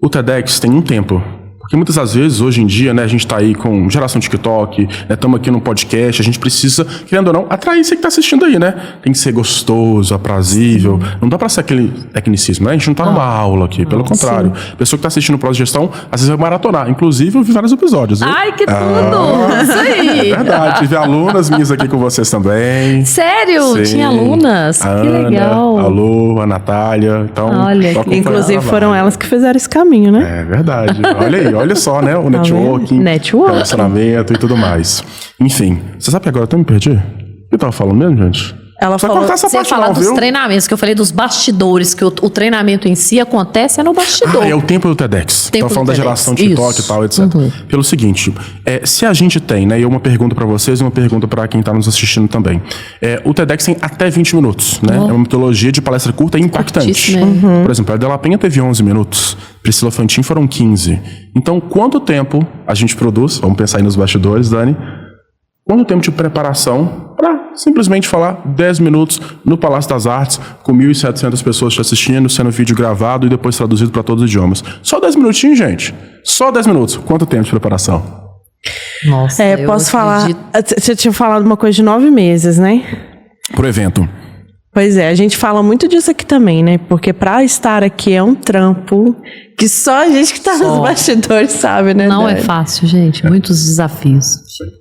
O TEDx tem um tempo. Porque muitas das vezes, hoje em dia, né, a gente tá aí com geração TikTok, estamos aqui no podcast, a gente precisa, querendo ou não, atrair você que tá assistindo aí, né? Tem que ser gostoso, aprazível. Não dá pra ser aquele tecnicismo, né? A gente não tá numa aula aqui, pelo contrário. A pessoa que tá assistindo o Prós de Gestão, às vezes vai maratonar. Inclusive, eu vi vários episódios, viu? Ai, que tudo! Isso aí! É verdade, tive alunas minhas aqui com vocês também. Sério? Sim. Tinha alunas? A Que Ana, legal! A Lu, a Natália. Então, Olha, tô acompanhando Inclusive, a foram vibe. elas que fizeram esse caminho, né? É verdade. Olha aí, olha só, né? O networking, Networking. relacionamento e tudo mais. Enfim, você sabe que agora eu até me perdi? O que eu tava falando mesmo, gente? Ela Não vai falou... cortar essa Você parte falar não, dos viu? treinamentos, que eu falei dos bastidores, que o treinamento em si acontece no bastidor. É o tempo do TEDx. Tempo Tava falando do da TEDx. geração TikTok Isso. e tal, etc. Uhum. Pelo seguinte, se a gente tem, né, e uma pergunta pra vocês e uma pergunta pra quem tá nos assistindo também. O TEDx tem até 20 minutos, né? É uma metodologia de palestra curta e impactante. Curtíssimo, Por exemplo, a de la Penha teve 11 minutos, Priscila Fantin foram 15. Então, quanto tempo a gente produz? Vamos pensar aí nos bastidores, Dani. Quanto tempo de preparação para simplesmente falar 10 minutos no Palácio das Artes, com 1.700 pessoas te assistindo, sendo vídeo gravado e depois traduzido para todos os idiomas? Só 10 minutinhos, gente. Só 10 minutos. Quanto tempo de preparação? Nossa, eu posso acredito. falar... Você tinha falado uma coisa de 9 meses, né? Pro evento. Pois é, a gente fala muito disso aqui também, né? Porque pra estar aqui é um trampo que só a gente que tá nos bastidores sabe, né? Não é Dani? fácil, gente. Muitos desafios.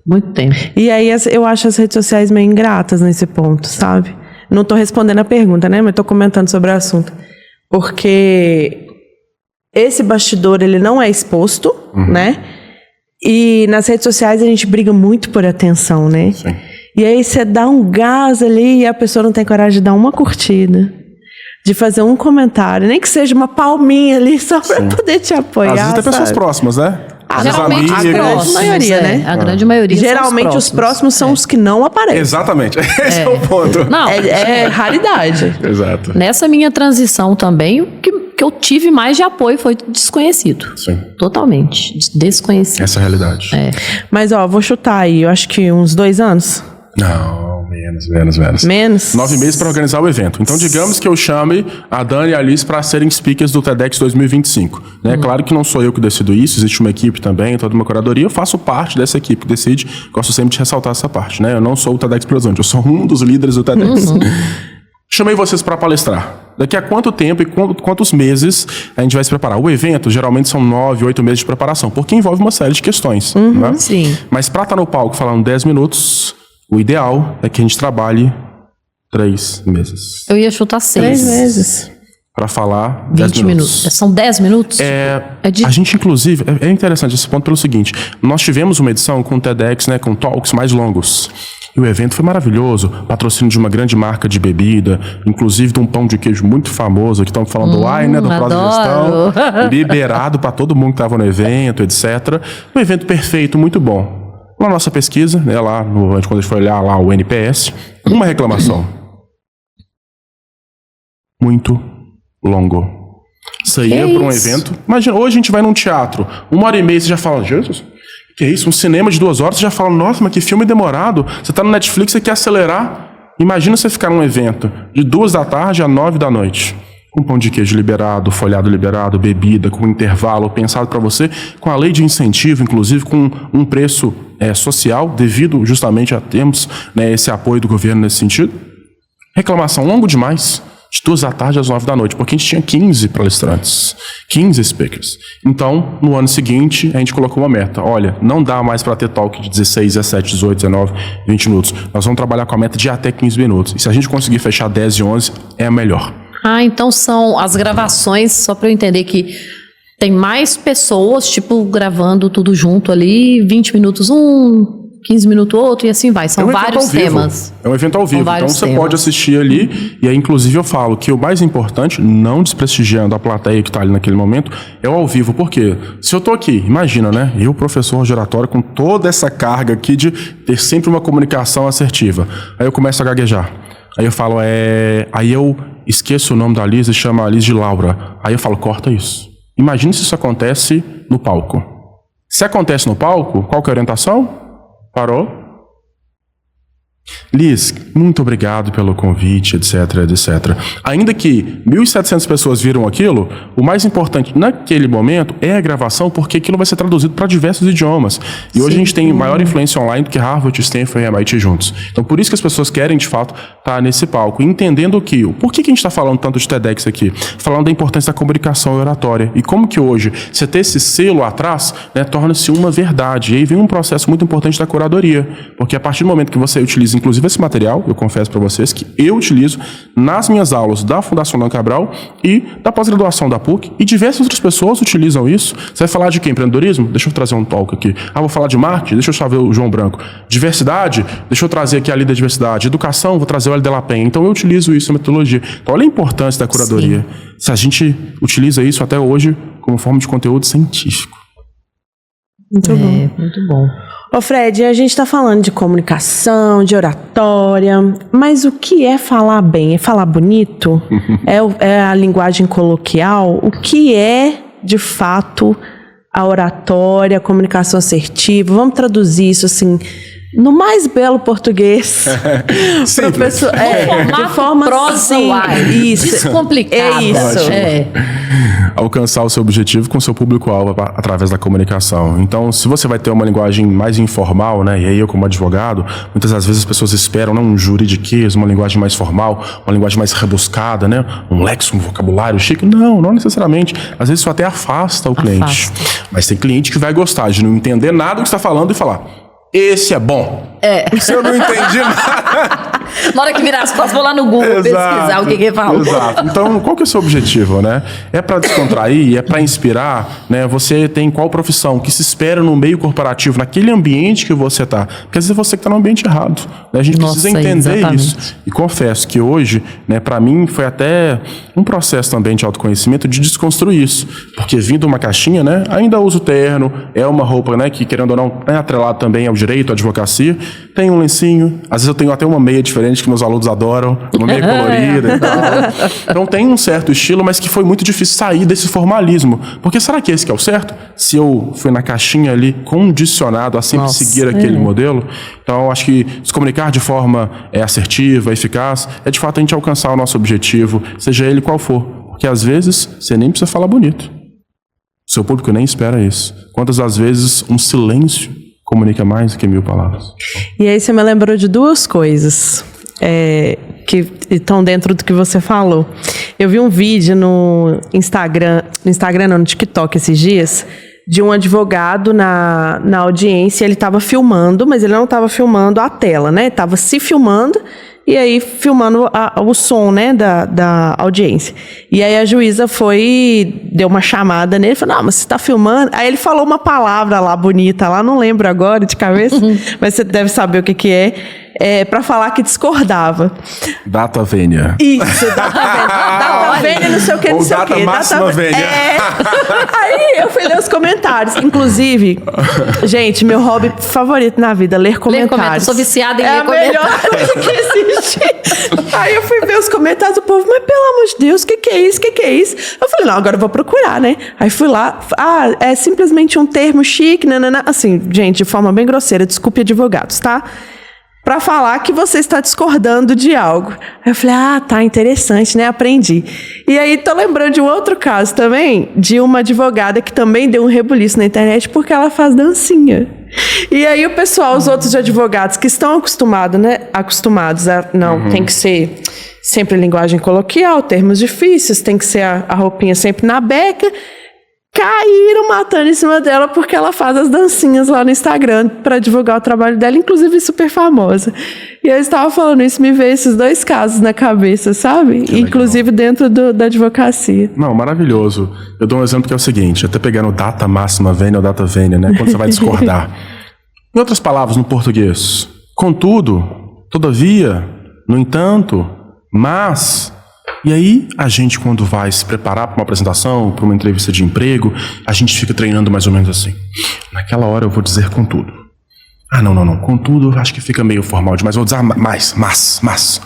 Muito tempo. E aí eu acho as redes sociais meio ingratas nesse ponto, sabe? Não tô respondendo a pergunta, né? Mas tô comentando sobre o assunto. Porque esse bastidor, ele não é exposto, né? E nas redes sociais a gente briga muito por atenção, né? Sim. E aí você dá um gás ali e a pessoa não tem coragem de dar uma curtida, de fazer um comentário, nem que seja uma palminha ali só pra poder te apoiar. Às vezes tem pessoas sabe? próximas, né? Às vezes Geralmente os amigos. próximos, maioria, né? A grande maioria Geralmente são os próximos são os que não aparecem. Exatamente. Esse é o ponto. Não, É raridade. Exato. nessa minha transição também, o que eu tive mais de apoio foi desconhecido. Sim. Totalmente. Desconhecido. Essa é a realidade. Mas, ó, vou chutar aí, eu acho que uns 2 anos. Não. Menos. Menos? 9 meses para organizar o evento. Então, digamos que eu chame a Dani e a Alice para serem speakers do TEDx 2025. Né? Claro que não sou eu que decido isso, existe uma equipe também, toda uma curadoria. Eu faço parte dessa equipe que decide. Gosto sempre de ressaltar essa parte. Né? Eu não sou o TEDx Presidente, eu sou um dos líderes do TEDx. Chamei vocês para palestrar. Daqui a quanto tempo e quantos meses a gente vai se preparar? O evento, geralmente, são 9, 8 meses de preparação, porque envolve uma série de questões. Né? Sim. Mas para estar no palco falando 10 minutos, o ideal é que a gente trabalhe 3 meses. Eu ia chutar 6. 3 meses. Para falar 10 minutos. São 10 minutos? A gente, inclusive, é interessante esse ponto pelo seguinte, nós tivemos uma edição com o TEDx, né, com talks mais longos. E o evento foi maravilhoso, patrocínio de uma grande marca de bebida, inclusive de um pão de queijo muito famoso, que estão falando do do Pró-Digestão, liberado para todo mundo que estava no evento, etc. Um evento perfeito, muito bom. Na nossa pesquisa, né, lá quando a gente foi olhar lá o NPS, uma reclamação. Muito longo. Saía para um evento. Imagina, hoje a gente vai num teatro, 1h30 você já fala, Jesus, que é isso? Um cinema de 2 horas, você já fala, nossa, mas que filme demorado. Você tá no Netflix, você quer acelerar. Imagina você ficar num evento de 2 da tarde a 9 da noite. Com pão de queijo liberado, folhado liberado, bebida, com intervalo pensado para você, com a lei de incentivo, inclusive com um preço social, devido justamente a termos, né, esse apoio do governo nesse sentido. Reclamação longo demais. De 2 da tarde às 9 da noite, porque a gente tinha 15 palestrantes, 15 speakers. Então, no ano seguinte, a gente colocou uma meta. Olha, não dá mais para ter talk de 16, 17, 18, 19, 20 minutos. Nós vamos trabalhar com a meta de até 15 minutos. E se a gente conseguir fechar 10 e 11, é a melhor. Então são as gravações, só para eu entender que tem mais pessoas, tipo, gravando tudo junto ali, 20 minutos 15 minutos outro e assim vai. São vários temas. É um evento ao vivo. Então você pode assistir ali. E aí, inclusive, eu falo que o mais importante, não desprestigiando a plateia que está ali naquele momento, é o ao vivo. Por quê? Se eu tô aqui, imagina, né? Eu, professor de oratória, com toda essa carga aqui de ter sempre uma comunicação assertiva. Aí eu começo a gaguejar. Aí eu falo, Aí eu esqueço o nome da Liz e chamo a Liz de Laura. Aí eu falo, corta isso. Imagina se isso acontece no palco. Se acontece no palco, qual que é a orientação? Parou? Liz, muito obrigado pelo convite, etc, etc. Ainda que 1.700 pessoas viram aquilo, o mais importante naquele momento é a gravação, porque aquilo vai ser traduzido para diversos idiomas. E hoje a gente tem maior influência online do que Harvard, Stanford e MIT juntos. Então, por isso que as pessoas querem, de fato, estar nesse palco, entendendo que... Por que a gente está falando tanto de TEDx aqui? Falando da importância da comunicação e oratória. E como que hoje, você ter esse selo atrás, né, torna-se uma verdade. E aí vem um processo muito importante da curadoria. Porque a partir do momento que você utiliza, inclusive, esse material, eu confesso para vocês que eu utilizo nas minhas aulas da Fundação Dan Cabral e da pós-graduação da PUC, e diversas outras pessoas utilizam isso. Você vai falar de quê? Empreendedorismo? Deixa eu trazer um talk aqui. Vou falar de marketing? Deixa eu chamar o João Branco. Diversidade? Deixa eu trazer aqui a líder da diversidade. Educação? Vou trazer o Hélio de la Penha. Então eu utilizo isso na metodologia. Então olha a importância da curadoria. Sim. Se a gente utiliza isso até hoje como forma de conteúdo científico. Muito bom. Muito bom. Ô Fred, a gente está falando de comunicação, de oratória, mas o que é falar bem? É falar bonito? É a linguagem coloquial? O que é, de fato, a oratória, a comunicação assertiva? Vamos traduzir isso assim, no mais belo português. Professor, de forma simples. Isso. Descomplicado. É isso. Alcançar o seu objetivo com o seu público-alvo através da comunicação. Então, se você vai ter uma linguagem mais informal, né? E aí eu, como advogado, muitas das vezes as pessoas esperam, né, um juridiquês, uma linguagem mais formal, uma linguagem mais rebuscada, né? Um léxico, um vocabulário chique. Não necessariamente. Às vezes isso até afasta o cliente. Mas tem cliente que vai gostar de não entender nada do que você está falando e falar: esse é bom. Se eu não entendi nada. Na hora que virar as costas, vou lá no Google pesquisar o que ele falou. Exato. Então, qual que é o seu objetivo, né? É para descontrair, é para inspirar, né? Você tem qual profissão que se espera no meio corporativo, naquele ambiente que você tá? Porque às vezes você que tá no ambiente errado, né? A gente precisa entender isso. E confesso que hoje, né, para mim foi até um processo também de autoconhecimento de desconstruir isso. Porque vindo uma caixinha, né? Ainda uso terno, é uma roupa, né, que querendo ou não é atrelado também ao direito, à advocacia. Tem um lencinho, às vezes eu tenho até uma meia diferente que que meus alunos adoram, uma meio colorida e tal. Então tem um certo estilo, mas que foi muito difícil sair desse formalismo. Porque será que esse que é o certo? Se eu fui na caixinha ali condicionado a sempre seguir aquele modelo? Então eu acho que se comunicar de forma assertiva, eficaz, é de fato a gente alcançar o nosso objetivo, seja ele qual for. Porque às vezes você nem precisa falar bonito. O seu público nem espera isso. Quantas das vezes um silêncio comunica mais do que 1000 palavras? E aí você me lembrou de duas coisas que estão dentro do que você falou. Eu vi um vídeo no Instagram não, no TikTok esses dias, de um advogado na audiência. Ele estava filmando, mas ele não estava filmando a tela, né? Estava se filmando e aí filmando o som, né, da audiência. E aí a juíza deu uma chamada nele, falou, não, mas você está filmando? Aí ele falou uma palavra lá, bonita, lá, não lembro agora de cabeça, mas você deve saber o que é, para falar que discordava. Data vênia. Isso, data vênia, não sei o que, não sei o que. Ou data máxima vênia. Aí eu fui ler os comentários. Inclusive, gente, meu hobby favorito na vida, ler comentários. Sou viciada em ler comentários. É a melhor coisa que existe. Aí eu fui ver os comentários do povo, mas pelo amor de Deus, o que é isso? O que é isso? Eu falei, não, agora eu vou procurar, né? Aí fui lá, é simplesmente um termo chique, nanana. Assim, gente, de forma bem grosseira, desculpe advogados, tá? Para falar que você está discordando de algo. Aí eu falei, tá, interessante, né? Aprendi. E aí tô lembrando de um outro caso também, de uma advogada que também deu um rebuliço na internet porque ela faz dancinha. E aí o pessoal, os outros advogados que estão acostumados a, tem que ser sempre linguagem coloquial, termos difíceis, tem que ser a roupinha sempre na beca, caíram matando em cima dela porque ela faz as dancinhas lá no Instagram para divulgar o trabalho dela, inclusive super famosa. E eu estava falando isso, me veio esses dois casos na cabeça, sabe? Inclusive dentro da advocacia. Não, maravilhoso. Eu dou um exemplo que é o seguinte, até pegando data máxima vênia ou data vênia, né? Quando você vai discordar. Em outras palavras, no português, contudo, todavia, no entanto, mas... E aí, a gente, quando vai se preparar para uma apresentação, para uma entrevista de emprego, a gente fica treinando mais ou menos assim. Naquela hora eu vou dizer contudo. Não. Contudo, acho que fica meio formal demais. Vou dizer mas. Mas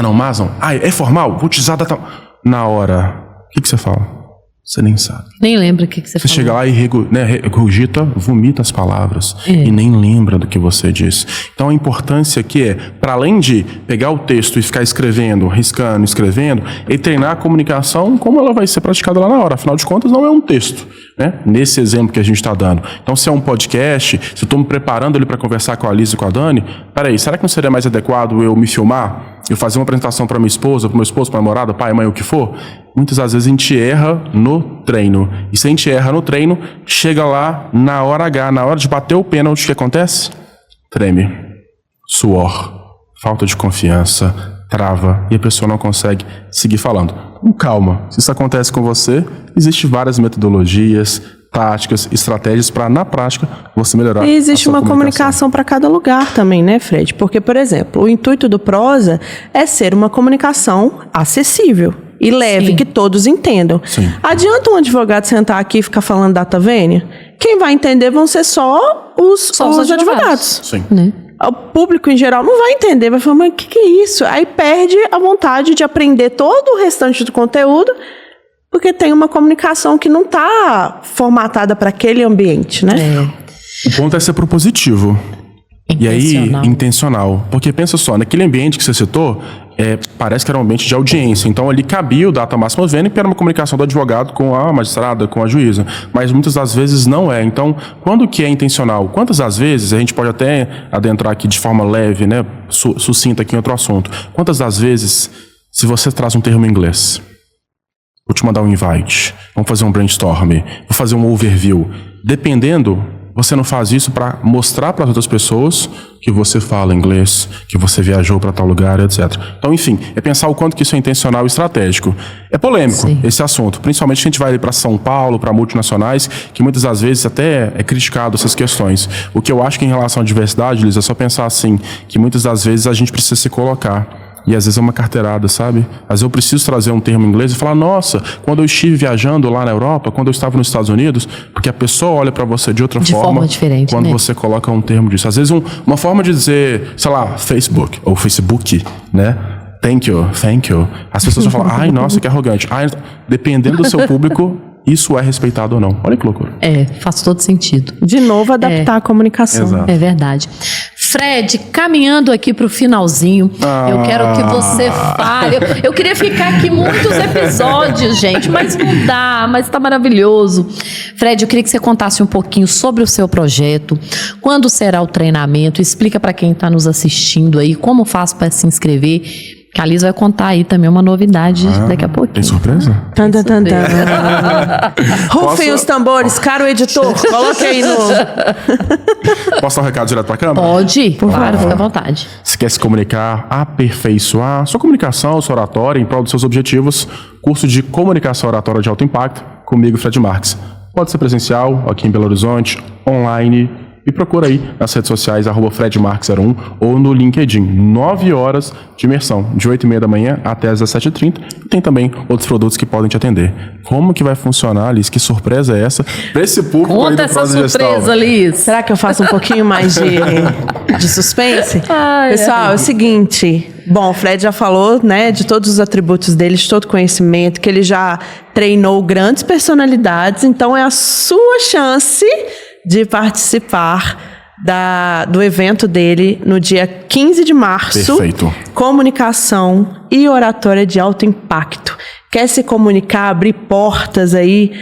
não. É formal? Vou utilizar data... Na hora, o que você fala? Você nem sabe. Nem lembra o que você falou. Você chega lá e regurgita, vomita as palavras. E nem lembra do que você disse. Então a importância aqui é, para além de pegar o texto e ficar escrevendo, riscando, escrevendo, é treinar a comunicação como ela vai ser praticada lá na hora. Afinal de contas, não é um texto, né? Nesse exemplo que a gente está dando. Então, se é um podcast, se eu estou me preparando ali para conversar com a Alice e com a Dani, peraí, será que não seria mais adequado eu me filmar? Eu fazer uma apresentação para minha esposa, para meu esposo, para a namorada, pai, mãe, o que for? Muitas das vezes a gente erra no treino. E se a gente erra no treino, chega lá na hora H, na hora de bater o pênalti, o que acontece? Treme, suor, falta de confiança, trava e a pessoa não consegue seguir falando. Com calma, se isso acontece com você, existem várias metodologias, táticas, estratégias para, na prática, você melhorar. E existe uma comunicação para cada lugar também, né, Fred? Porque, por exemplo, o intuito do prosa é ser uma comunicação acessível e leve, sim, que todos entendam. Sim. Adianta um advogado sentar aqui e ficar falando data vênia? Quem vai entender vão ser só os advogados. Sim. Né? O público em geral não vai entender, vai falar, mas o que é isso? Aí perde a vontade de aprender todo o restante do conteúdo, porque tem uma comunicação que não está formatada para aquele ambiente, né? O ponto é ser propositivo. E aí, intencional. Porque pensa só, naquele ambiente que você citou, parece que era um ambiente de audiência. Então ali cabia o data máxima vênia, que era uma comunicação do advogado com a magistrada, com a juíza. Mas muitas das vezes não é. Então, quando que é intencional? Quantas das vezes, a gente pode até adentrar aqui de forma leve, né, sucinta aqui em outro assunto. Quantas das vezes, se você traz um termo em inglês, vou te mandar um invite, vamos fazer um brainstorm, vou fazer um overview, dependendo... Você não faz isso para mostrar para as outras pessoas que você fala inglês, que você viajou para tal lugar, etc. Então, enfim, é pensar o quanto que isso é intencional e estratégico. É polêmico, sim, esse assunto, principalmente se a gente vai para São Paulo, para multinacionais, que muitas das vezes até é criticado essas questões. O que eu acho que em relação à diversidade, Liz, é só pensar assim, que muitas das vezes a gente precisa se colocar. E às vezes é uma carteirada, sabe? Às vezes eu preciso trazer um termo em inglês e falar, nossa, quando eu estive viajando lá na Europa, quando eu estava nos Estados Unidos, porque a pessoa olha pra você de outra forma diferente, quando né? você coloca um termo disso. Às vezes uma forma de dizer, sei lá, Facebook ou Facebook, né? Thank you. As pessoas vão falar, ai, nossa, que arrogante. Ai, dependendo do seu público, isso é respeitado ou não. Olha que loucura. Faz todo sentido. De novo, adaptar a comunicação. Exato. É verdade. Fred, caminhando aqui pro finalzinho, eu quero que você fale. Eu queria ficar aqui muitos episódios, gente, mas não dá, mas tá maravilhoso. Fred, eu queria que você contasse um pouquinho sobre o seu projeto, quando será o treinamento, explica para quem tá nos assistindo aí como faz para se inscrever. Que a Liz vai contar aí também uma novidade daqui a pouquinho. Tem surpresa? Tan, tan, tan, tan. Rufem os tambores, caro editor. Coloque aí no... Posso dar um recado direto pra câmera? Pode, claro, fica à vontade. Se quer se comunicar, aperfeiçoar sua comunicação, sua oratória em prol dos seus objetivos, curso de comunicação oratória de alto impacto, comigo, Fred Marques. Pode ser presencial, aqui em Belo Horizonte, online. E procura aí nas redes sociais, @FredMarques01 ou no LinkedIn. 9 horas de imersão, de 8h30 da manhã até as 17h30. E tem também outros produtos que podem te atender. Como que vai funcionar, Liz? Que surpresa é essa? Pra esse público aí Conta do essa Prosa surpresa, Gestão. Liz. Será que eu faço um pouquinho mais de suspense? Pessoal, é o seguinte. Bom, o Fred já falou, né, de todos os atributos dele, de todo conhecimento, que ele já treinou grandes personalidades. Então, é a sua chance de participar do evento dele no dia 15 de março. Perfeito. Comunicação e oratória de alto impacto. Quer se comunicar, abrir portas aí,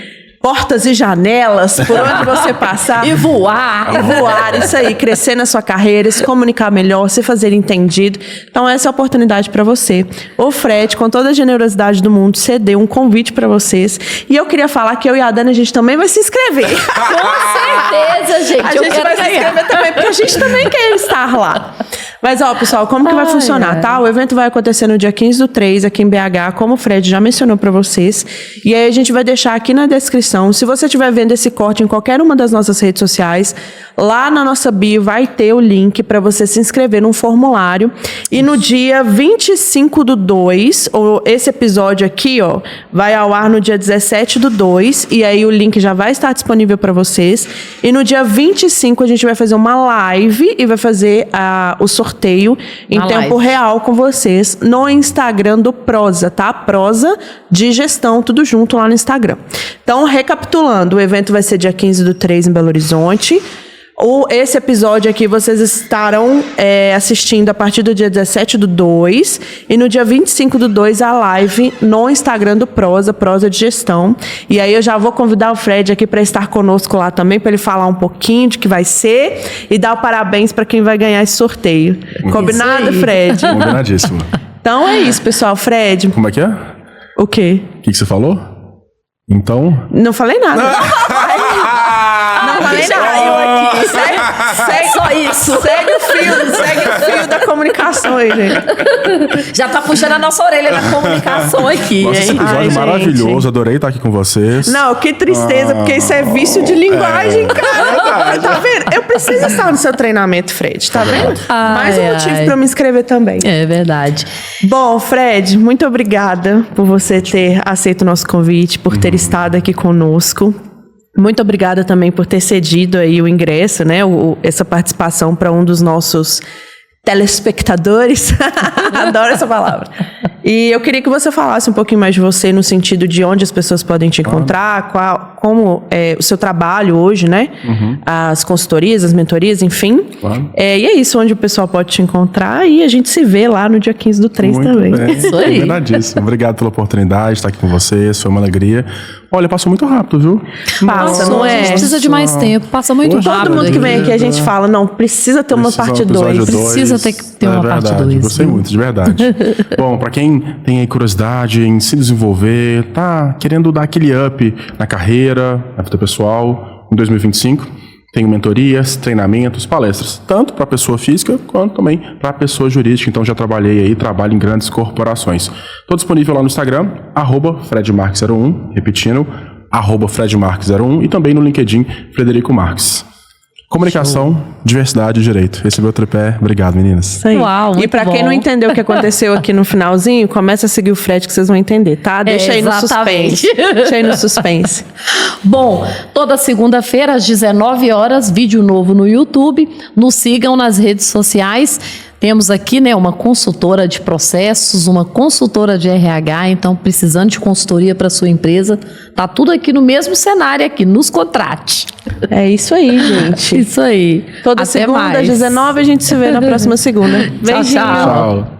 portas e janelas por onde você passar. E voar. E voar, isso aí, crescer na sua carreira, se comunicar melhor, se fazer entendido. Então essa é a oportunidade para você. O Fred, com toda a generosidade do mundo, cedeu um convite para vocês. E eu queria falar que eu e a Dani, a gente também vai se inscrever. Com certeza, gente. A eu gente quero vai se ganhar. inscrever também, porque a gente também quer estar lá. Mas, ó, pessoal, como que vai funcionar, tá? O evento vai acontecer no dia 15/3, aqui em BH, como o Fred já mencionou pra vocês. E aí a gente vai deixar aqui na descrição. Se você estiver vendo esse corte em qualquer uma das nossas redes sociais, lá na nossa bio vai ter o link pra você se inscrever num formulário. E no dia 25/2, ou esse episódio aqui, ó, vai ao ar no dia 17/2, e aí o link já vai estar disponível pra vocês. E no dia 25 a gente vai fazer uma live e vai fazer o sorteio em tempo real com vocês no Instagram do Prosa, tá? Prosa de Gestão, tudo junto lá no Instagram. Então, recapitulando, o evento vai ser dia 15/3 em Belo Horizonte. Esse episódio aqui vocês estarão assistindo a partir do dia 17/2 e no dia 25/2 a live no Instagram do Prosa de Gestão. E aí eu já vou convidar o Fred aqui para estar conosco lá também, para ele falar um pouquinho de que vai ser e dar o parabéns para quem vai ganhar esse sorteio. Combinado, Fred? Combinadíssimo. Então é isso, pessoal. Fred, Como é que é? o quê? O que você falou? Então... Não falei nada. Não falei nada. Segue Só isso. Segue o fio da comunicação aí, gente. Já tá puxando a nossa orelha na comunicação aqui, Nossa, esse hein? episódio Ai, maravilhoso. gente. Adorei estar aqui com vocês. Não, que tristeza, porque isso é vício de linguagem, cara. Tá vendo? Eu preciso estar no seu treinamento, Fred, tá vendo? Mais um motivo pra eu me inscrever também. É verdade. Bom, Fred, muito obrigada por você ter aceito o nosso convite, por ter estado aqui conosco. Muito obrigada também por ter cedido aí o ingresso, né? Essa participação para um dos nossos telespectadores. Adoro essa palavra. E eu queria que você falasse um pouquinho mais de você no sentido de onde as pessoas podem te encontrar, como é o seu trabalho hoje, né? As consultorias, as mentorias, enfim. Claro. E é isso, onde o pessoal pode te encontrar e a gente se vê lá no dia 15/3 Muito também. bem. Isso aí. Combinadíssimo. Obrigado pela oportunidade de estar aqui com vocês. Foi uma alegria. Olha, passou muito rápido, viu? Passa, não A é? gente precisa de mais tempo. Passa muito Poxa, rápido. Todo mundo que aqui. vem aqui, a gente fala, não, precisa ter uma Precisa parte um episódio 2. Precisa ter que ter uma parte verdade. dois, Gostei viu? muito, de verdade. Bom, pra quem tem aí curiosidade em se desenvolver, tá querendo dar aquele up na carreira, na vida pessoal, em 2025, tenho mentorias, treinamentos, palestras, tanto para pessoa física quanto também para pessoa jurídica. Então já trabalhei aí, trabalho em grandes corporações. Estou disponível lá no Instagram, @FredMarques01, repetindo, @FredMarques01 e também no LinkedIn, Frederico Marques. Comunicação, diversidade e direito. Esse é meu tripé. Obrigado, meninas. Isso aí. Uau, muito e pra quem bom. não entendeu o que aconteceu aqui no finalzinho, começa a seguir o Fred que vocês vão entender, tá? Deixa aí no exatamente. suspense. Deixa aí no suspense. Bom, toda segunda-feira às 19 horas, vídeo novo no YouTube. Nos sigam nas redes sociais. Temos aqui, né, uma consultora de processos, uma consultora de RH, então precisando de consultoria para sua empresa, tá tudo aqui no mesmo cenário aqui, nos contrate. É isso aí, gente. Isso aí. Toda Até segunda mais. às 19 a gente se vê na próxima segunda. Tchau, Beijinho. tchau. Tchau.